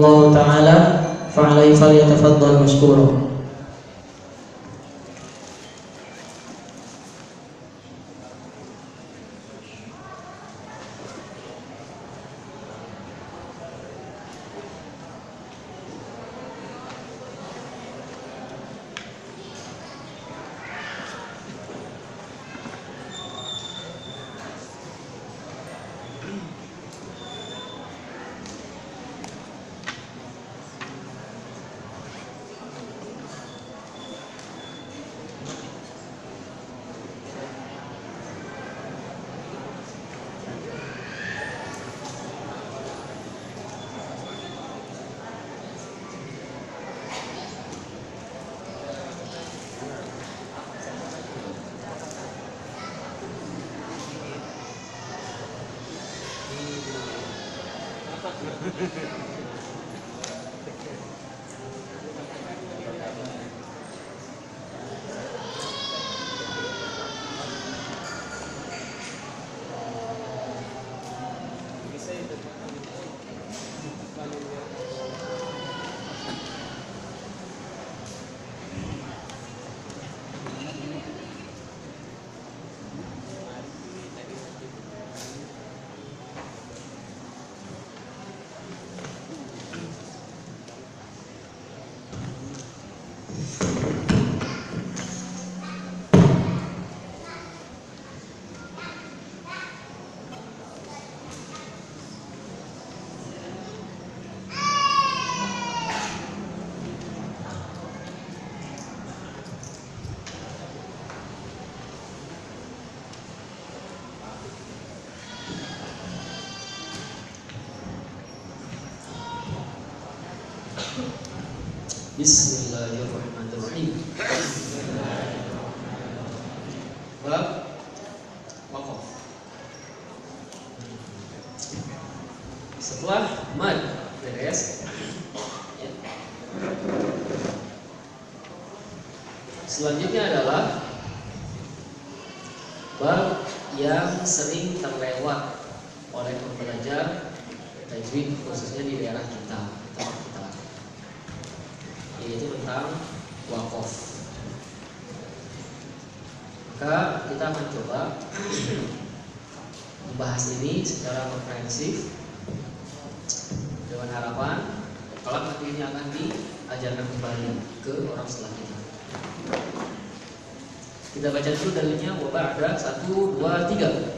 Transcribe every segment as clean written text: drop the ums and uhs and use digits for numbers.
rahimahullah ta'ala fa'alaihi falyatafaddal mashkura. Bismillahirrahmanirrahim. Bab waqaf. Setelah mad beres, ya. Selanjutnya adalah bab yang sering terlewat oleh pembelajar tajwid khususnya di daerah kita, tempat kita, yaitu tentang waqaf. Maka kita akan coba membahas ini secara komprehensif dengan harapan kalau nanti ini akan diajarkan kembali ke orang setelah kita. Kita baca dulu dalilnya. Wa ba'da 1 2 3.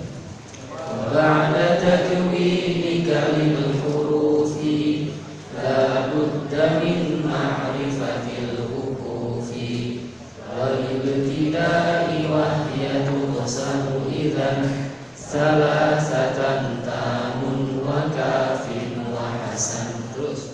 Wa ba'da tajwidi kalimul hurufi la budda min ma'rifatil hurufi wa ibtida'i wahdiyatu wasalu idzan salasatan tamun wa kafin wa hasan. Terus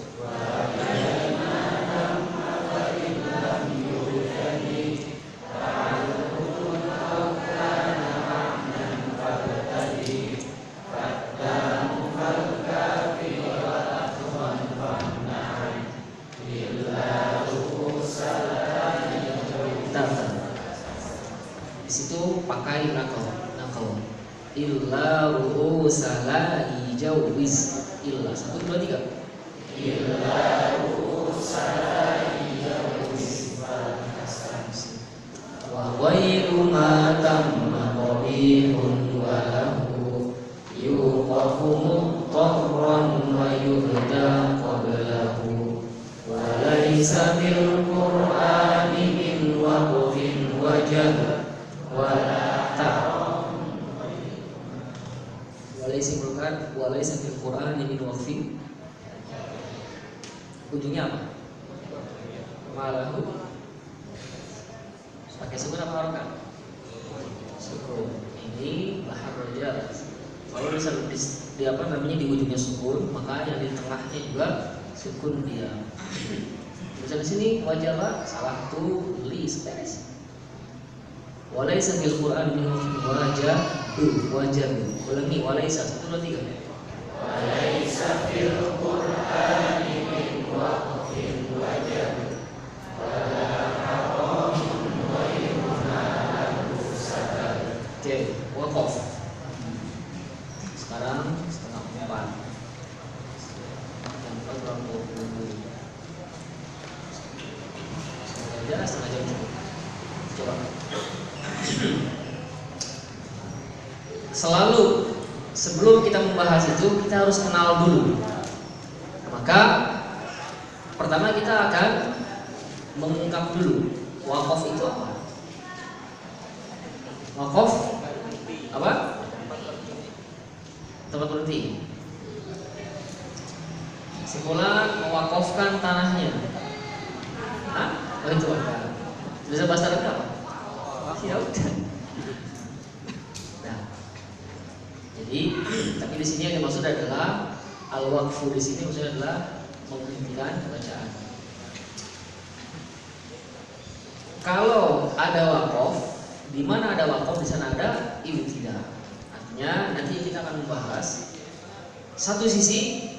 pakai nakal illa ru'usala ijawis illa 1 2 3 illa ru'usala ijawis wa ghairu ma tamma qabihun wa lahu yuqafu mutarran wa yuhda qablahu wa laysa bil qur'ani min waqfin wajah walaysa fil Qur'an min waqfin. Ujungnya apa? Malahu. Pakai sukun apa harokat? Sukun. Ini bahar rojal. Kalau di apa namanya di ujungnya sukun, maka yang di tengahnya juga sukun dia. Bisa di sini wajah salah tuh tulis beres. Walaysa fil Qur'an min wajah ulangi walaysa 1 2 3 walaysa fil Qur'an min waqfin wajah wala haramun wa yunalahu sadar. Oke, waqaf. Sekarang setengah 4 jam 4 kurang 20. coba. Selalu sebelum kita membahas itu kita harus kenal dulu. Maka pertama kita akan mengungkap dulu wakaf itu apa. Wakaf apa? Tempat berhenti. Sekolah mewakafkan tanahnya. Hah? Oh itu apa? Bisa bahasa Arab apa? Ya udah. Nah, jadi tapi di sini yang dimaksud adalah al-waqfu, di sini maksudnya adalah menghentikan bacaan. Kalau ada wakaf, di mana ada wakaf di sana ada ibtidah. Artinya nanti kita akan membahas satu sisi,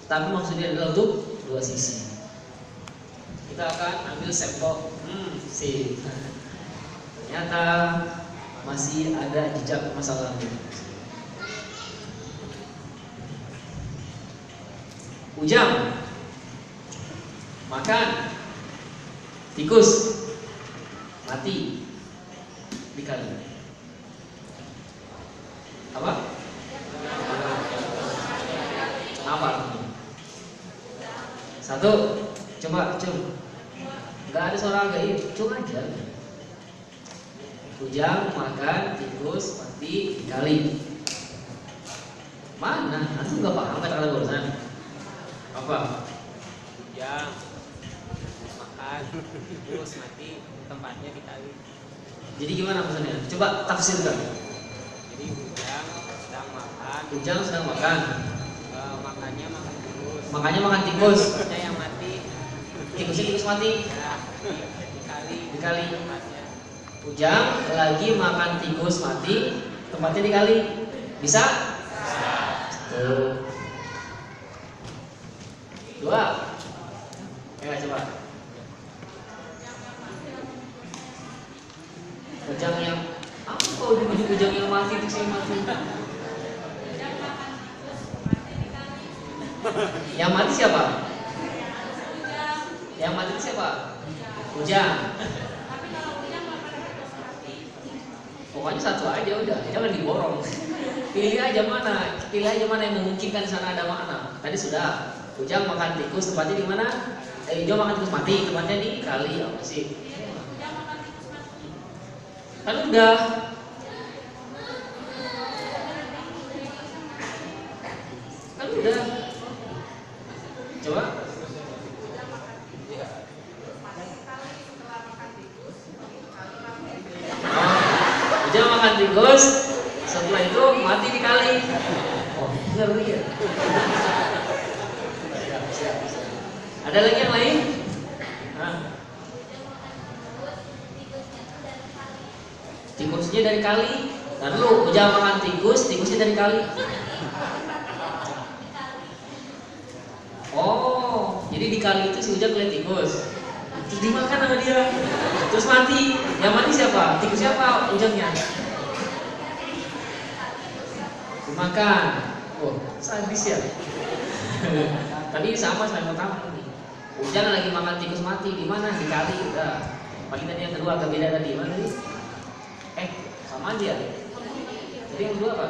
tapi maksudnya adalah untuk dua sisi. Kita akan ambil sampel. Sih. Ternyata masih ada jejak masa lalu. Ujang makan, tikus mati dikali. Apa? Apa? Satu, coba. Nggak ada suara gaib, coba aja. Ujang makan, tikus mati dikali. Mana? Antum nggak paham kata-kata barusan? Apa? Ujang makan, tikus mati, tempatnya dikali. Jadi gimana maksudnya? Coba tafsirkan. Jadi Ujang sedang makan. Makannya makan tikus. Makanya makan tikus. Tikusnya yang mati. Tikusnya tikus mati. Ya, dikali tempatnya. Ujang lagi makan tikus mati, tempatnya dikali. Bisa? Satu. Dua. Coba. Ujang yang apa kau dibujuk ujang yang mati, tikus yang mati? Yang mati siapa? Yang mati siapa? Ujang. Pokoknya satu aja udah, jangan diborong. Pilih aja mana yang memungkinkan di sana ada makna. Tadi sudah, Ujang makan tikus, tempatnya di mana? Ujang makan tikus mati, tempatnya di kali apa sih? Kan udah. Kan udah. Coba. Ujang makan tikus, setelah itu mati di kali. Oh, ngeri ya. Ada lagi yang lain? Tikusnya dari kali. Lalu Ujang makan tikus, tikusnya dari kali. Oh, jadi di kali itu si Ujang lihat tikus, terus dimakan sama dia, terus mati. Yang mati siapa? Tikus siapa? Ujangnya. Dimakan. Oh, sadis ya. Tadi sama yang pertama nih. Ujang lagi makan tikus mati di mana? Di kali. Udah. Paling tadi yang kedua agak beda tadi. Mana nih? Sama aja. Jadi yang kedua apa?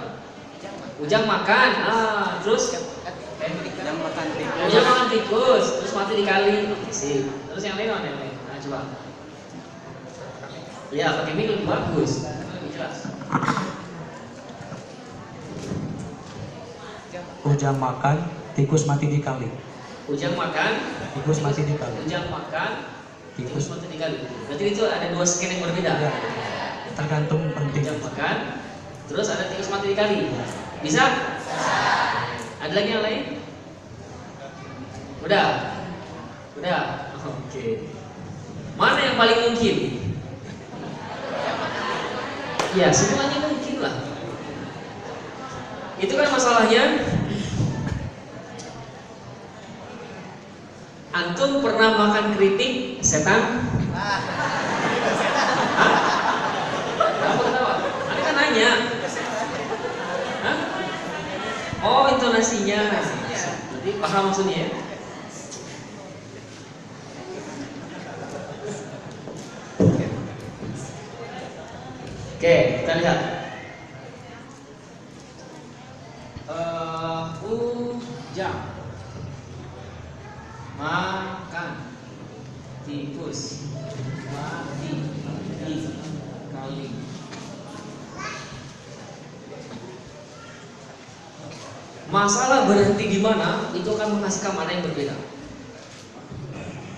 Ujang makan. Terus Ujang makan tikus, terus mati di kali. Sip. Terus yang lain mana? Nah, coba. Ya, pakai mic lebih bagus. Lebih jelas. Ujang makan, tikus mati di kali. Ujang makan, tikus mati di kali. Ujang makan, tikus mati di kali. Berarti itu ada dua scan yang berbeda. Ya, tergantung penting. Ujang makan, terus ada tikus mati di kali. Bisa? Ada lagi yang lain? Udah? Oke. Mana yang paling mungkin? Ya, semuanya mungkin lah. Itu kan masalahnya. Antum pernah makan keripik setan? Hah? Kenapa ketawa? Ini kan nanya. Hah? Oh, intonasinya. Jadi paham maksudnya ya? Oke, kita lihat. Ujang makan tikus mati dikali. Masalah berhenti di mana itu akan menghasilkan mana yang berbeda.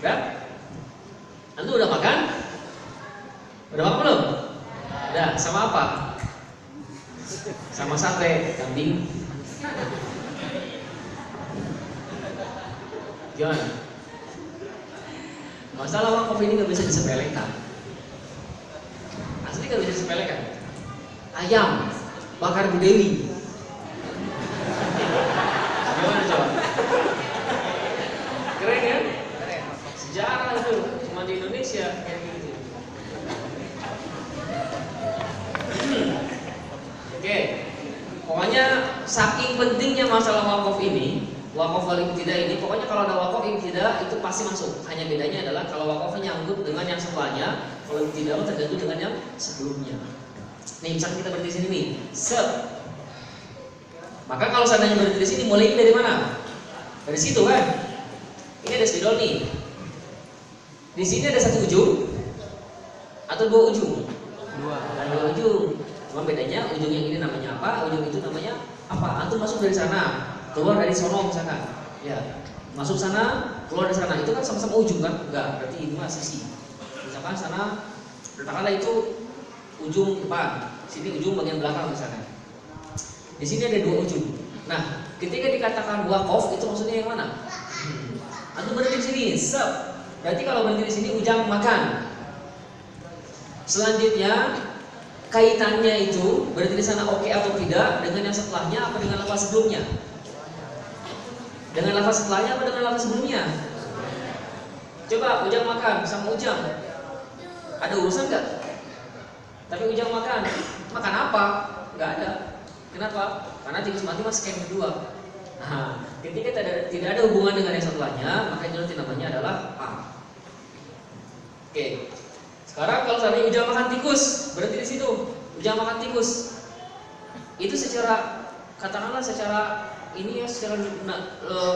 Ya? Anda udah makan? Udah makan belum? Udah, sama apa? Sama sate kambing. Gimana? Masalah wakaf ini nggak bisa disepelekan. Asli nggak bisa disepelekan. Ayam bakar Bu Dewi. Gimana coba? Keren kan? Keren. Sejarah itu cuma di Indonesia kayak gitu. Oke, pokoknya saking pentingnya masalah wakaf ini, wakaf wal ibtidah ini, pokoknya kalau ada wakaf ibtidah itu pasti masuk. Hanya bedanya adalah kalau wakafnya nyangkut dengan yang setelahnya, kalau ibtidah tergantung dengan yang sebelumnya. Nih, misalnya kita berhenti di sini nih, set. Maka kalau seandainya berhenti di sini, mulai dari mana? Dari situ kan? Ini ada spidol nih. Di sini ada satu ujung atau dua ujung? Dua ujung. Cuma bedanya ujung yang ini namanya apa, ujung itu namanya apa. Antum masuk dari sana, keluar dari sono misalkan. Ya, masuk sana, keluar dari sana. Itu kan sama-sama ujung kan? Enggak, berarti ini mah sisi. Misalkan sana, letakkanlah itu ujung depan, sini ujung bagian belakang misalkan. Di sini ada dua ujung. Nah, ketika dikatakan wakaf itu maksudnya yang mana? Antum berhenti di sini, sep. Berarti kalau berhenti di sini ujang makan. Selanjutnya kaitannya itu berarti di sana oke atau tidak dengan yang setelahnya apa dengan lafaz sebelumnya? Dengan lafaz setelahnya apa dengan lafaz sebelumnya? Coba ujang makan sama ujang ada urusan nggak? Tapi ujang makan apa? Nggak ada. Kenapa? Karena tikus mati mas scan kedua. Nah, ketika tidak ada hubungan dengan yang setelahnya, maka itu nanti namanya adalah A. Oke. Sekarang kalau seandainya ujang makan tikus, berarti di situ ujang makan tikus. Itu secara katakanlah secara ini ya secara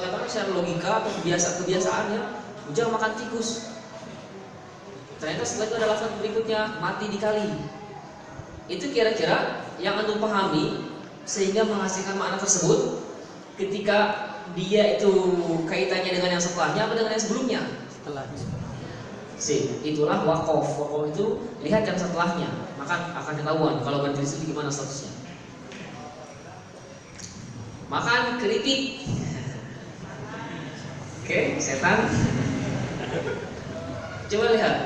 katakanlah secara logika atau kebiasaan ya, ujang makan tikus. Ternyata setelah itu ada lafaz berikutnya mati dikali. Itu kira-kira yang antum pahami sehingga menghasilkan makna tersebut ketika dia itu kaitannya dengan yang setelahnya apa dengan yang sebelumnya? Setelahnya. Itulah wakaf. Wakaf itu lihat yang setelahnya, maka akan ketahuan kalau berhenti di situ gimana statusnya. Makan keripik. Oke, setan. Coba lihat.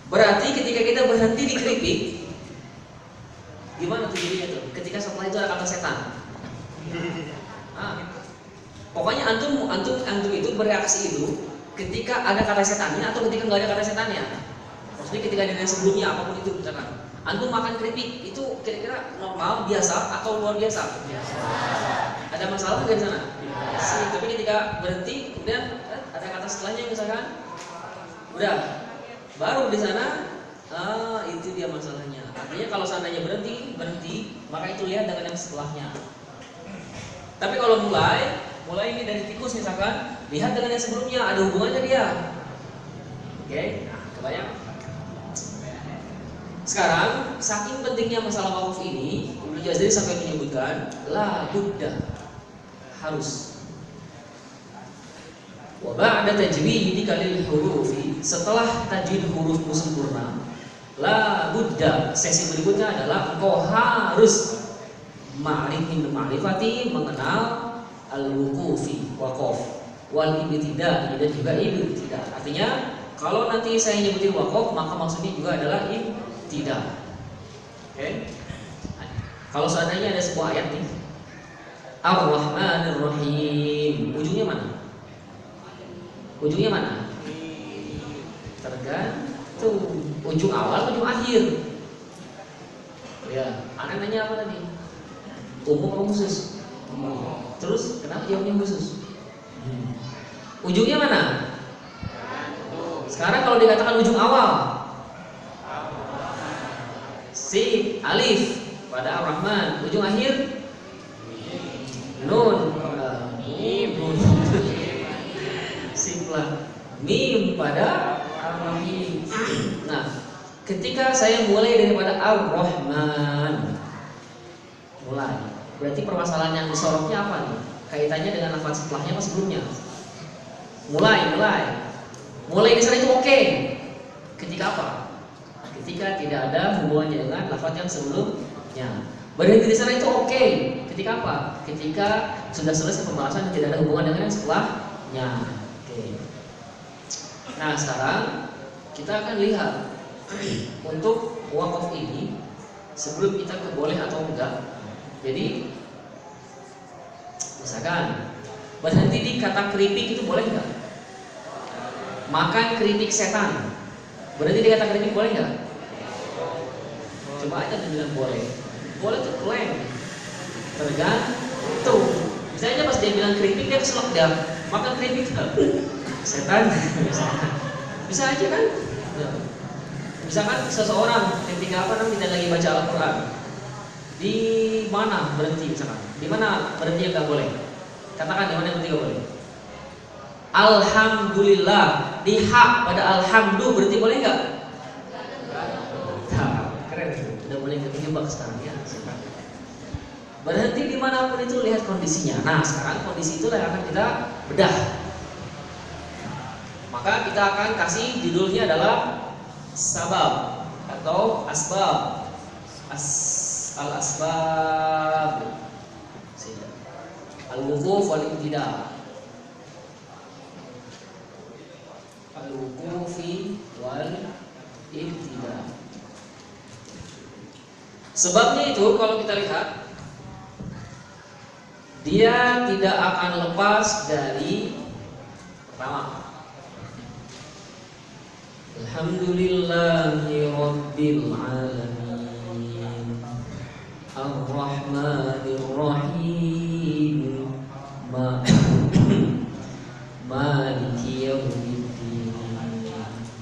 Berarti ketika kita berhenti di keripik, gimana tuh jadinya tuh? Ketika setelah itu ada kata setan. Pokoknya antum itu bereaksi itu ketika ada kata setannya atau ketika nggak ada kata setannya. Maksudnya ketika ada yang sebelumnya apapun itu misalkan. Antum makan keripik itu kira-kira normal, biasa atau luar biasa? Biasa. Ada masalah nggak di sana? Biasa. Tapi ketika berhenti kemudian ada kata setelahnya misalkan, udah baru di sana itu dia masalahnya. Artinya kalau seandainya berhenti, maka itu lihat dengan yang setelahnya. Tapi kalau mulai ini dari tikus misalkan, lihat dengan yang sebelumnya ada hubungannya dia. Oke, nah kebayang. Sekarang saking pentingnya masalah wakaf ini, Ibnu Jazari sampai menyebutkan la budda, harus. Wa ba'da tajwidi kalil hurufi, setelah tajwid hurufmu sempurna, la budda, sesi berikutnya adalah engkau harus ma'rifati, mengenal al-wuqufi, wakaf, wal ibtidah, dan juga ibtidah. Artinya kalau nanti saya nyebutin wakaf, maka maksudnya juga adalah ibtidah. Oke? Kalau seandainya ada sebuah ayat nih, Ar-Rahmanir Rahim, ujungnya mana? Ujungnya mana? Tergantung. Ujung awal, ujung akhir. Ya, anak nanya apa tadi? Umum atau khusus? Terus kenapa jawabnya khusus? Ujungnya mana? Sekarang kalau dikatakan ujung awal, Si alif pada Ar-Rahman, ujung akhir nun. Nun. Simplah. Mim pada Ar-Rahim. Nah, ketika saya mulai daripada Ar-Rahman, mulai, berarti permasalahan yang disorotnya apa nih? Kaitannya dengan lafaz setelahnya apa sebelumnya? Mulai di sana itu oke. Ketika apa? Ketika tidak ada hubungannya dengan lafaz yang sebelumnya. Berhenti di sana itu oke. Ketika apa? Ketika sudah selesai pembahasan dan tidak ada hubungan dengan yang setelahnya. Oke. Nah, sekarang kita akan lihat untuk waqaf ini sebelum kita boleh atau enggak. Jadi misalkan berhenti di kata keripik itu boleh enggak? Makan keripik setan, berhenti di kata keripik boleh enggak? Coba aja bilang boleh. Boleh tuh klaim. Tergantung. Misalnya pas dia bilang keripik dia keselak dia makan keripik setan. Bisa aja kan? Misalkan seseorang ketika kita lagi baca Al-Quran, di mana berhenti misalkan? Di mana berhenti yang nggak boleh? Katakan di mana berhenti nggak boleh? Alhamdulillah, di hak pada alhamdulillah berhenti boleh nggak? Keren itu, udah boleh ketebak sekarang ya. Berhenti dimanapun itu lihat kondisinya. Nah, sekarang kondisi itulah yang akan kita bedah. Maka kita akan kasih judulnya adalah sabab atau asbab. Al-asbab, al-wuquf wal ibtida. Al-wuqufi wal ibtida. Sebabnya itu kalau kita lihat, dia tidak akan lepas dari pertama, alhamdulillahi rabbil alamin, ar-rahmanir rahim, maliki yaumiddin.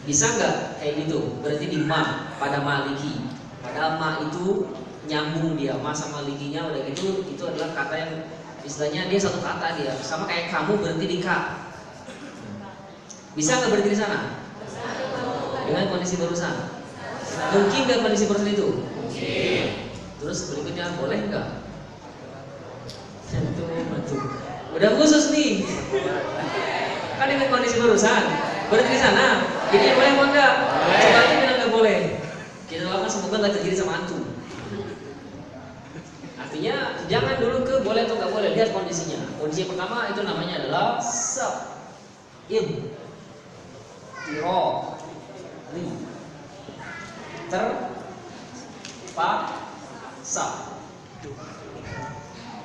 Bisa nggak kayak gitu? Berarti di ma pada maliki. Padahal ma itu nyambung dia, ma sama malikinya udah gitu, itu adalah kata yang istilahnya dia satu kata dia, sama kayak kamu berhenti di ka. Bisa nggak berhenti di sana? Dengan kondisi barusan. Mungkin nggak kondisi barusan itu? Mungkin. Terus berikutnya boleh nggak? Betul. Udah khusus nih. Kan dengan kondisi barusan. Berhenti di sana. Ini boleh apa enggak? Coba aja bilang nggak boleh. Kita doakan semoga nggak terjadi sama antum. Artinya jangan dulu ke boleh atau nggak boleh, lihat kondisinya. Kondisi pertama itu namanya adalah sab, im, tiro, ri, terpaksa.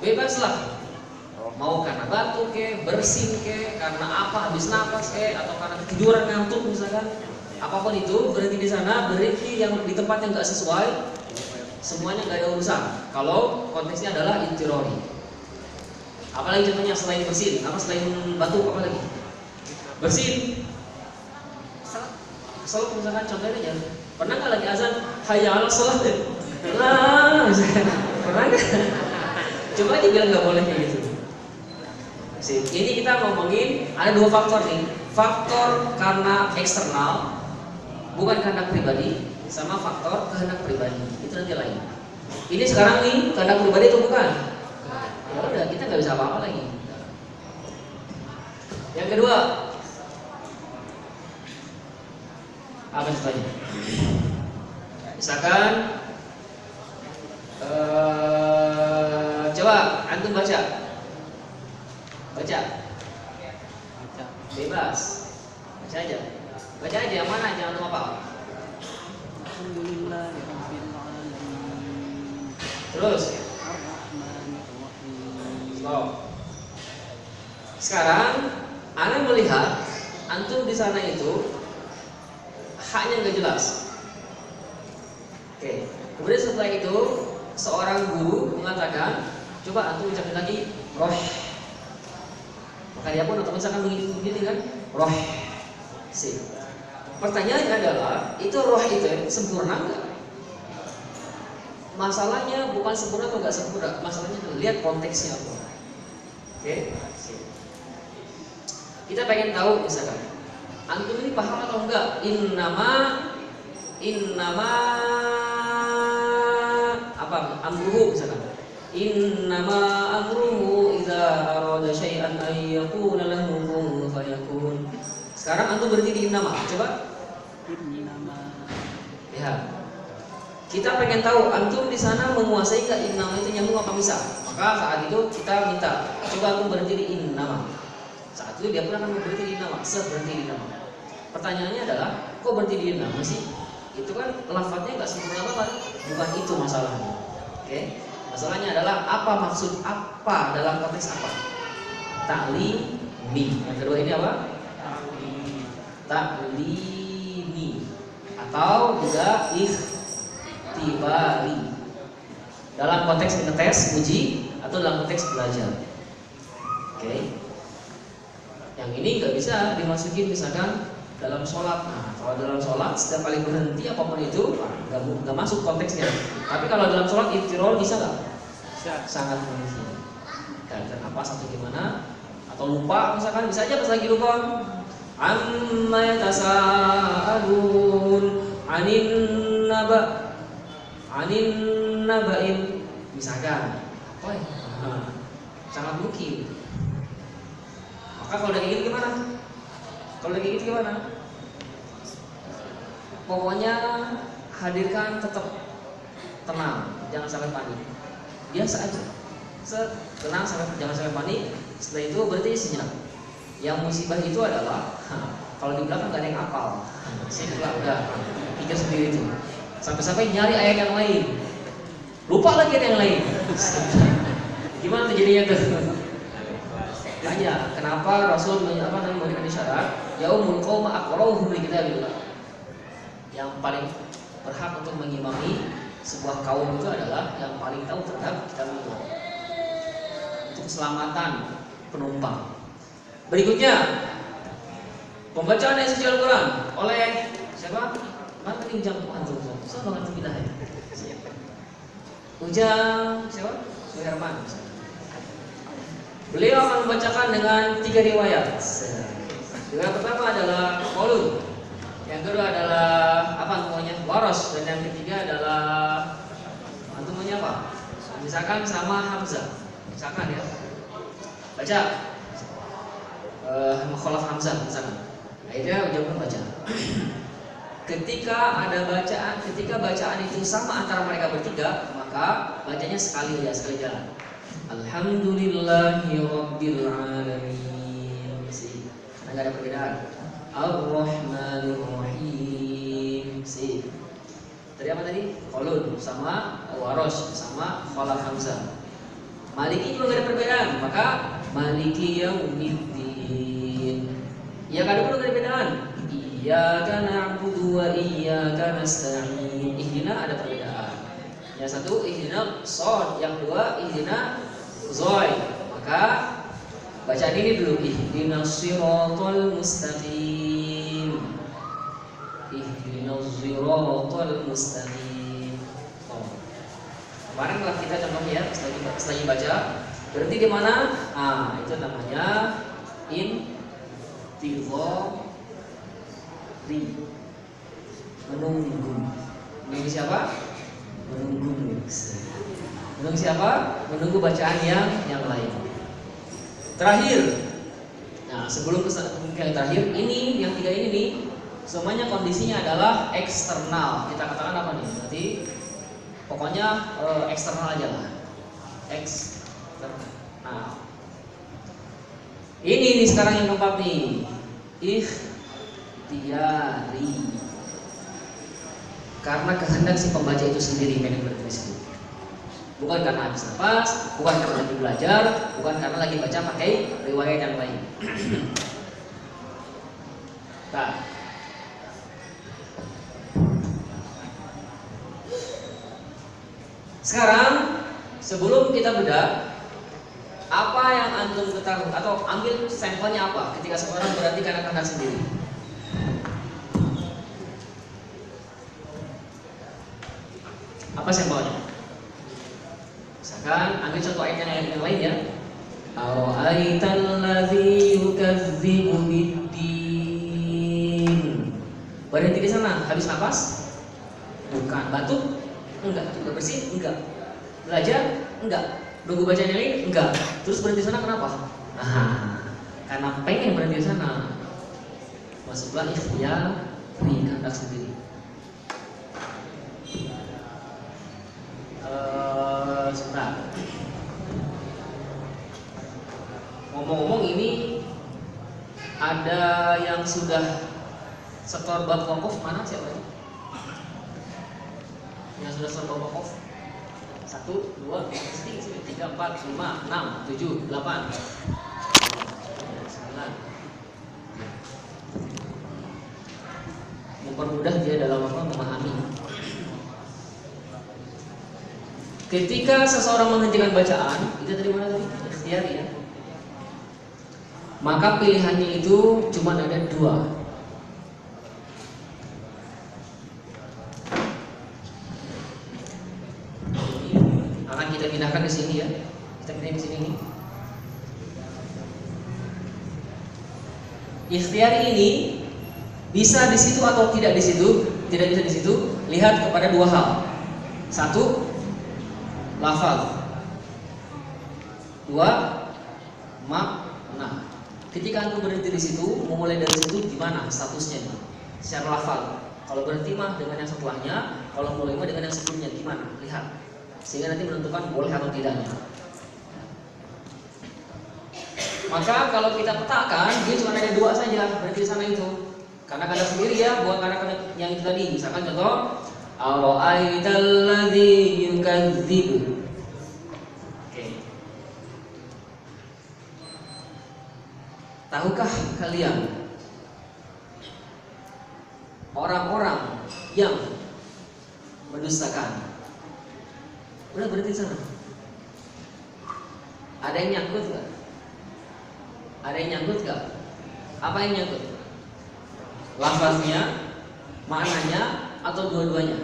Bebaslah. Mau karena batuk ke, bersin ke, karena apa, habis nafas ke, atau karena ketiduran ngantuk misalkan. Apapun itu, berhenti di sana, berhenti yang di tempat yang nggak sesuai, semuanya nggak ada urusan. Kalau konteksnya adalah intirori. Apalagi contohnya selain bersin, apa selain batuk apa lagi? Bersin. Salat misalkan contohnya aja. Pernah nggak lagi azan, hayya 'alas shalah? Lah, pernah nggak? Coba aja bilang nggak boleh kayak gitu. Ini kita ngomongin ada dua faktor nih. Faktor karena eksternal, bukan kehendak pribadi, sama faktor kehendak pribadi. Itu nanti lain. Ini sekarang nih kehendak pribadi itu bukan. Ya udah, kita nggak bisa apa-apa lagi. Yang kedua, apa contohnya? Misalkan, coba antum baca, bebas, baca aja yang mana, jangan lupa apa. Terus, sekarang Anda melihat antum di sana itu haknya nggak jelas. Oke. Kemudian setelah itu seorang guru mengatakan, coba antum ucapin lagi roh. Maka dia pun otomatis akan begini kan, roh. Sip. Pertanyaannya adalah, itu roh itu sempurna nggak? masalahnya bukan sempurna atau nggak sempurna, masalahnya adalah lihat konteksnya apa. Oke? Kita pengen tahu misalkan, antum ini paham atau enggak? Innama apa? Amruhu misalkan. Innama amruhu idza arada syai'an ay yaqula lahu kun fayakun. Sekarang antum berhenti di innama. Coba. Ya. Kita pengen tahu antum di sana menguasai enggak innama itu nyambung apa misal. Maka saat itu kita minta coba antum berhenti di innama. Saat itu dia pun akan berhenti di innama, berhenti di innama. Pertanyaannya adalah, kok berhenti di innama sih? Itu kan lafadznya enggak sempurna banget. Bukan itu masalahnya. Oke? Masalahnya adalah apa maksud apa dalam konteks apa? Ta'limi. Yang kedua ini apa? Ta'limi. Atau juga ikhtibari. Dalam konteks ngetes, uji, atau dalam konteks belajar. Oke. Yang ini nggak bisa dimasukin misalkan dalam sholat. Nah, kalau dalam sholat setiap kali berhenti apapun itu nggak masuk konteksnya. Tapi kalau dalam sholat iftirol bisa nggak? Sangat mungkin. Dan apa satu gimana? Atau lupa misalkan bisa aja pas lagi lupa. Amma yatasaalun anin naba'in misalkan. Apa ya? Sangat mungkin. Maka kalau udah kayak gitu gimana? Kalau udah kayak gitu gimana? Pokoknya hadirkan tetap tenang, jangan sampai panik. Biasa aja, tenang jangan sampai panik. Setelah itu berarti sejenak. Yang musibah itu adalah kalau di belakang gak ada yang hafal. Saya udah pikir sendiri itu. Sampai-sampai nyari ayat yang lain, lupa lagi ayat yang lain. Gimana tuh jadinya tuh? Tanya, kenapa Rasul memberikan isyarat yaumul qaum aqra'uhum li kitabillah. Yang paling berhak untuk mengimami sebuah kaum itu adalah yang paling tahu terhadap kitabullah. Untuk keselamatan penumpang. Berikutnya, pembacaan ayat suci Al-Quran oleh siapa? Mana tadi Ujang antum? Susah banget kita ya. Ujang siapa? Suherman. Beliau akan membacakan dengan 3 riwayat. Riwayat pertama adalah qaulun, yang kedua adalah apa namanya? Waras, dan yang ketiga adalah namanya apa? Misalkan sama Hamzah. Misalkan ya. Baca Khalaf Hamzah misalkan. Akhirnya Ujang pun baca. Ketika bacaan itu sama antara mereka bertiga, maka bacanya sekali jalan. Alhamdulillahi Rabbil Alamin. Karena gak ada perbedaan. Ar-Rahmanir Rahim. Tadi apa tadi? Qaulun sama Warosh sama Khalaf Hamzah. Maliki juga gak ada perbedaan. Maka Maliki Yaumiddin. Ya kadang ada perbedaan. Iyyaka na'budu wa iyyaka nasta'in. Ihdina ada perbedaan. Yang satu ihdina shad, yang kedua ihdina zoi. Maka bacaan ini dulu, ihdinas siratal mustaqim. Ihdinas siratal mustaqim. Kemarin telah kita contohnya ya, setelah baca berhenti di mana? Ah, itu namanya intidhari. Menunggu. Menunggu siapa? Menunggu siapa? Menunggu bacaan yang lain. Terakhir. Nah, sebelum ke yang terakhir, ini yang 3 ini nih, semuanya kondisinya adalah eksternal. Kita katakan apa nih? Berarti pokoknya eksternal aja lah. Eksternal. Ini nih sekarang yang keempat nih. Ikhtiyari. Karena kehendak si pembaca itu sendiri pengen bertulis itu. Bukan karena habis nafas, bukan karena lagi belajar, bukan karena lagi baca pakai riwayat yang lain. Nah, sekarang sebelum kita bedah, apa yang antum ketahui atau ambil sampelnya apa ketika seorang berarti karena kehendak sendiri? Apa sampelnya? ayat yang lain ya. Ara'aital ladzi yukadzibu biddin. Berhenti di sana, habis nafas? Bukan. Batuk? Enggak. Juga bersin? Enggak. Belajar? Enggak. Nunggu bacaan yang lain? Enggak. Terus berhenti di sana kenapa? Karena pengen berhenti di sana. Masuklah ikhtiyar kehendak sendiri. Sebentar. Ngomong-ngomong, ini ada yang sudah setor bab wakaf, mana siapa ini? Yang sudah setor bab wakaf? 1, 2, 3, 4, 5, 6, 7, 8, 9. Mempermudah dia dalam memahami. Ketika seseorang menghentikan bacaan, itu dari mana tadi? Ikhtiar ya. Maka pilihannya itu cuma ada 2. Akan kita pindahkan ke sini ya. Kita pindah ke sini nih. Ikhtiar ini bisa di situ atau tidak di situ? Tidak bisa di situ. Lihat kepada 2 hal. 1, lafaz. 2, makna. Ketika antum berhenti di situ, memulai dari situ gimana statusnya? Secara lafaz. Kalau berhenti mah dengan yang setelahnya, kalau mulai mah dengan yang sebelumnya gimana? Lihat. Sehingga nanti menentukan boleh atau tidaknya. Maka kalau kita petakan, dia cuma ada 2 saja berhenti di sana itu. Karena kata sendiri ya, bukan karena yang itu tadi. Misalkan contoh, ara'aital ladzi yukadzibu. Oke. Tahukah kalian orang-orang yang mendustakan? Udah berhenti sana. Ada yang nyangkut nggak? Ada yang nyangkut nggak? Apa yang nyangkut? Lafaznya, maknanya, atau dua-duanya?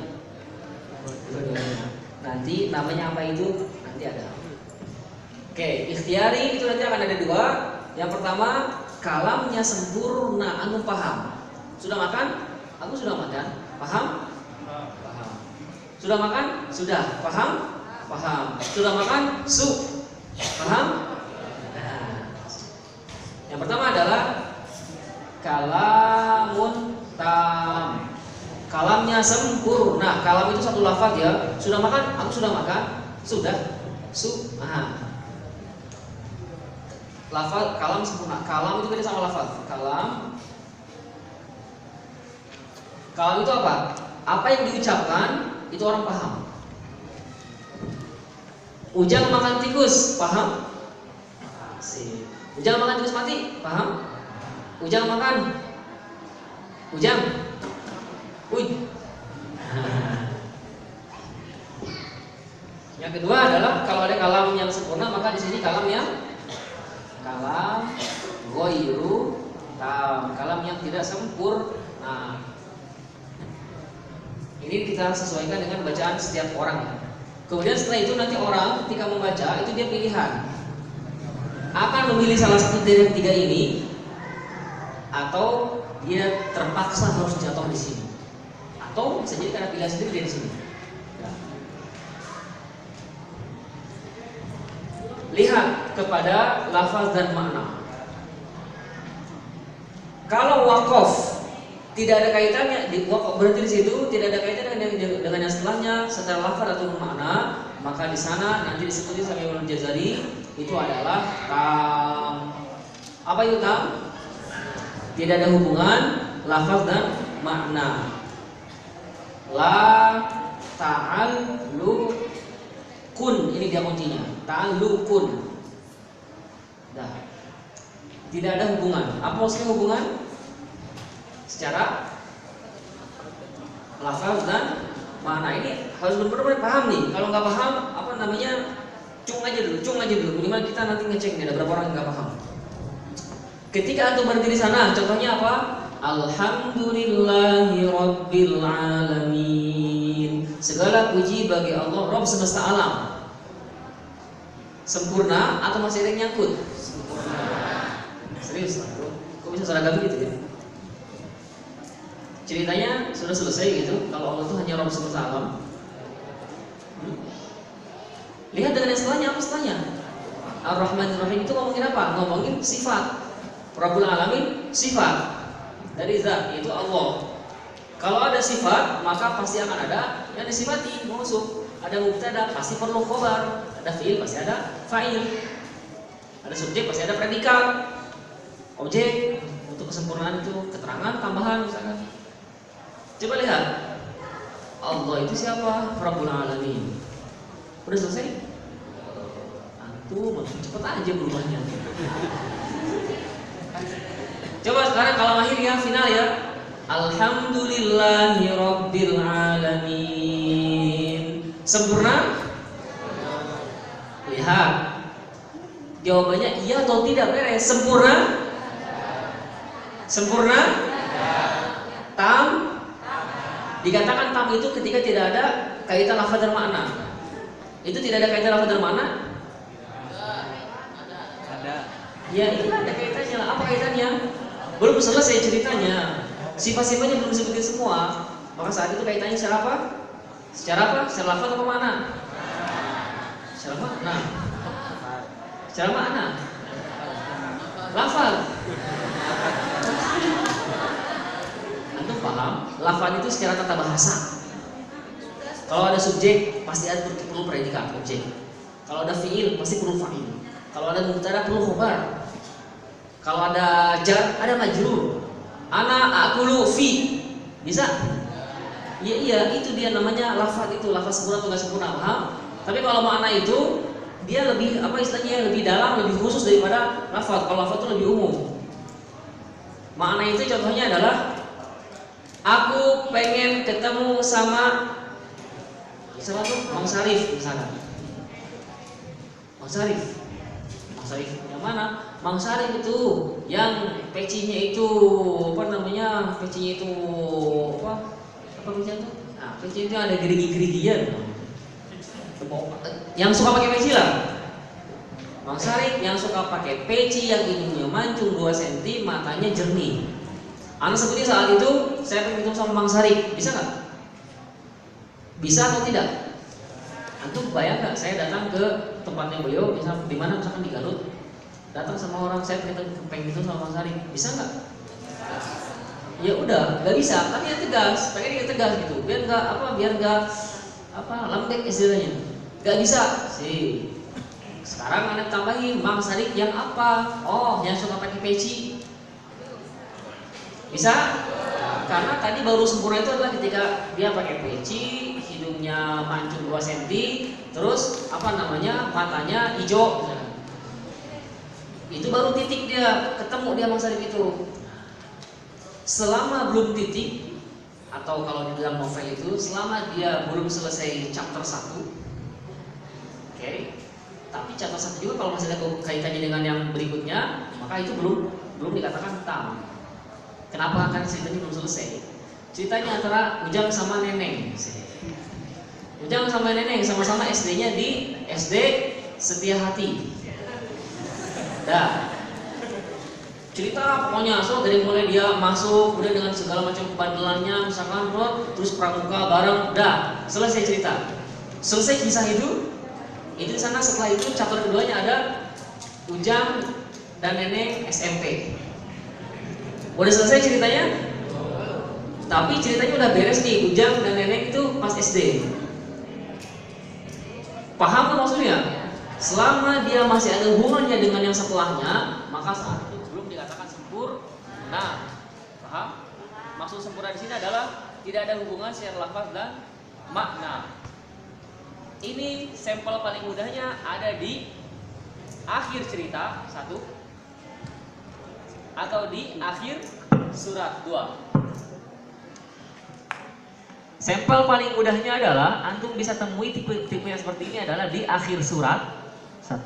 Dua-duanya. Nanti namanya apa itu? Nanti ada. Oke, ikhtiari itu nanti akan ada 2. Yang pertama, kalamnya sempurna, antum paham. Sudah makan? Aku sudah makan. Paham? Paham. Sudah makan? Sudah. Paham? Paham. Sudah makan? Paham? Nah. Yang pertama adalah kalamun tam. Kalamnya sempurna. Kalam itu satu lafaz ya. Sudah makan? Aku sudah makan. Sudah. Lafaz kalam sempurna. Kalam itu beda sama lafaz. Kalam itu apa? Apa yang diucapkan itu orang paham. Ujang makan tikus, paham? Ujang makan tikus mati, paham? Ujang makan. Yang kedua adalah kalau ada kalam yang sempurna, maka di sini kalam ghairu tam, kalam yang tidak sempurna. Ini kita sesuaikan dengan bacaan setiap orang. Kemudian setelah itu nanti orang ketika membaca itu dia pilihan. Akan memilih salah satu dari yang 3 ini, atau dia terpaksa harus jatuh di sini, atau bisa jadi karena pilihan sendiri dari sini. Lihat kepada lafaz dan makna. Kalau wakaf tidak ada kaitannya, wakaf berhenti di situ, tidak ada kaitannya dengan yang setelahnya secara lafaz atau makna, maka di sana nanti disebut sama Imam Jazari itu adalah tam. Apa itu tam? Tidak ada hubungan lafaz dan makna. La ta'alluqun, ini dia kuncinya. Ta'alluqun. Dah. Tidak ada hubungan. Apa maksudnya hubungan? Secara lafaz dan makna. Ini harus benar-benar paham nih. Kalau nggak paham, apa namanya? Cung aja dulu. Minimal kita nanti ngecek nih ada berapa orang yang nggak paham. Ketika antum berhenti di sana, contohnya apa? Alhamdulillahi Rabbil Alamin. Segala puji bagi Allah, Rabb semesta alam. Sempurna atau masih ada yang nyangkut? Serius lah bro, kok bisa seragam gitu ya? Ceritanya sudah selesai gitu, kalau Allah itu hanya Rabb semesta alam. Lihat dengan yang setelahnya, apa setelahnya? Ar-Rahman Ar-Rahim itu ngomongin apa? Ngomongin sifat. Rabbul Alamin sifat dari zat, yaitu Allah. Kalau ada sifat, maka pasti akan ada yang disifati, mausuf. Ada mubtada, pasti perlu khobar. Ada fiil, pasti ada fa'il. Ada subjek, pasti ada predikat. Objek, untuk kesempurnaan itu keterangan, tambahan misalkan. Coba lihat, Allah itu siapa? Rabbul Alamin. Udah selesai? Antum, cepet aja berubahnya. Coba sekarang kalau akhir ya, final ya. Alhamdulillahi Rabbil Alamin. Sempurna? Lihat, jawabannya iya atau tidak, beres. Sempurna? Sempurna? Tam? Dikatakan tam itu ketika tidak ada kaitan lafaz dan makna. Itu tidak ada kaitan lafaz dan makna? Ada. Ya itu ada kaitannya. Apa kaitannya? Belum selesai ceritanya. Sifat-sifatnya belum disebutin semua. Maka saat itu kaitannya secara apa? Secara apa? Secara lafaz atau makna? Secara makna. Secara makna. Lafaz. Antum paham? Lafaz itu secara tata bahasa. Kalau ada subjek pasti ada perlu predikat objek. Kalau ada fiil pasti perlu fa'il. Kalau ada mubtada perlu khobar. Kalau ada jar ada majrur. Ana akulu fi. Bisa? Iya iya, itu dia namanya lafaz itu, lafaz sempurna atau enggak sempurna, paham? Tapi kalau makna itu dia lebih apa istilahnya, lebih dalam, lebih khusus daripada lafaz. Kalau lafaz itu lebih umum. Makna itu contohnya adalah aku pengen ketemu sama tuh Mang Sarif misalnya. Mang Sarif. Mang Sarif yang mana? Mang Sarif itu yang pecinya itu apa namanya? Pecinya itu apa? Apa pecinya itu? Nah, peci itu ada gerigi-gerigian. Yang suka pakai peci lah. Mang Sarif yang suka pakai peci yang hidungnya mancung 2 cm, matanya jernih. Anak seperti saat itu saya pengen ketemu sama Mang Sarif, bisa nggak? Bisa atau tidak? Antum bayang nggak? Saya datang ke tempatnya beliau, misal di mana misalkan di Garut, datang sama orang saya pengen ketemu sama Mang Sarif, bisa nggak? Ya udah, nggak bisa. Tapi ya tegas, pengen dia tegas gitu, biar nggak lembek istilahnya. Nggak bisa sih. Sekarang anak tambahin Mang Sarif yang apa? Oh, yang suka pakai peci. Bisa? Karena tadi baru sempurna itu adalah ketika dia pakai peci, hidungnya mancung 2 cm, terus apa namanya, matanya hijau. Itu baru titik dia, ketemu dia Mang Sarif itu. Selama belum titik, atau kalau di dalam novel itu, selama dia belum selesai chapter 1, oke, tapi chapter 1 juga kalau masih ada kaitannya dengan yang berikutnya, maka itu belum dikatakan tam. Kenapa? Karena ceritanya belum selesai. Ceritanya antara Ujang sama Neneng. Ujang sama Neneng sama-sama SD-nya di SD Setia Hati. Dah. Cerita pokoknya dari mulai dia masuk, kemudian dengan segala macam kebandelannya, misalkan bro, terus pramuka bareng, dah selesai cerita. Selesai kisah itu di sana. Setelah itu chapter keduanya ada Ujang dan Neneng SMP. Udah selesai ceritanya? Tapi ceritanya udah beres nih, Ujang dan Neneng itu pas SD. Paham kan maksudnya? Selama dia masih ada hubungannya dengan yang setelahnya, maka saat itu belum dikatakan sempurna. Paham? Maksud sempurna di sini adalah tidak ada hubungan secara lafaz dan makna. Ini sampel paling mudahnya ada di akhir cerita 1 atau di akhir surat 2. Sampel paling mudahnya adalah antum bisa temui tipe yang seperti ini adalah di akhir surat 1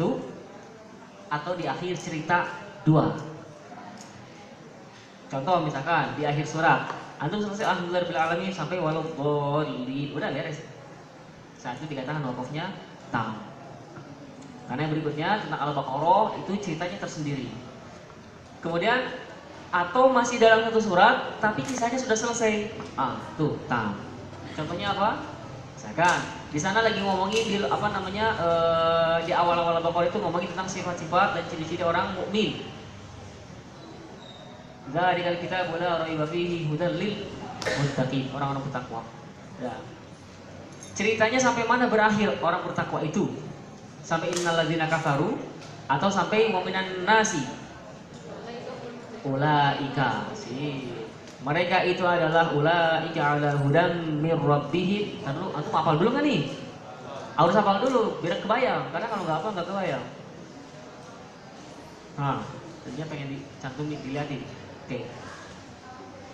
atau di akhir cerita 2. Contoh misalkan di akhir surat antum selesai alhamdulillahirabbil alamin sampai waladhdallin, udah beres. Saat itu dikatakan wakafnya tam. Karena yang berikutnya tentang Al-Baqarah itu ceritanya tersendiri. Kemudian atau masih dalam satu surat tapi kisahnya sudah selesai. Tuh, tam. Contohnya apa? Misalkan di sana lagi ngomongin di di awal-awal Al-Baqarah itu ngomongin tentang sifat-sifat dan ciri-ciri orang mukmin. Dzalikal kitabu la raiba fihi hudal lil muttaqin, orang-orang bertakwa. Ya. Ceritanya sampai mana berakhir orang bertakwa itu? Sampai innal ladzina kafaru atau sampai mu'minan nasi? Ulaika sih. Mereka itu adalah ulaika ala hudan mir rabbihim. Kan antum hafal dulu kan nih? Harus hafal dulu biar kebayang. Karena kalau nggak hafal nggak kebayang. Nah, tadinya pengen dicantumin dilihatin. Oke.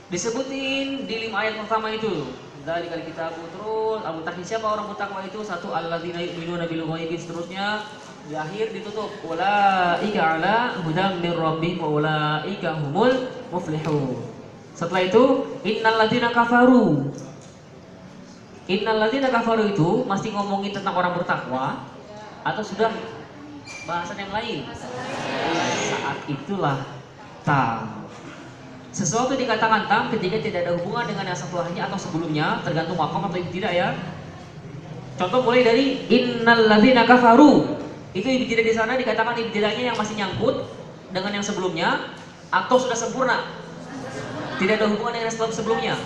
Disebutin di 5 ayat pertama itu. Dzalikal kitabu, terus al-muttaqin, siapa orang bertakwa itu? Satu, alladzina yu'minuna bil ghaibi, seterusnya di akhir ditutup ulaika ala hudam mir rabbihim wa ulaika humul muflihun. Setelah itu innal ladzina kafaru. Innal ladzina kafaru itu masih ngomongin tentang orang bertakwa atau sudah bahasan yang lain? Saat itulah tam. Sesuatu dikatakan tam ketika tidak ada hubungan dengan yang setelahnya atau sebelumnya, tergantung waqaf atau tidak ya. Contoh mulai dari innal ladzina kafaru. Itu ibtidah di sana dikatakan ibtidahnya yang masih nyangkut dengan yang sebelumnya atau sudah sempurna. Tidak ada hubungan dengan yang sebelumnya.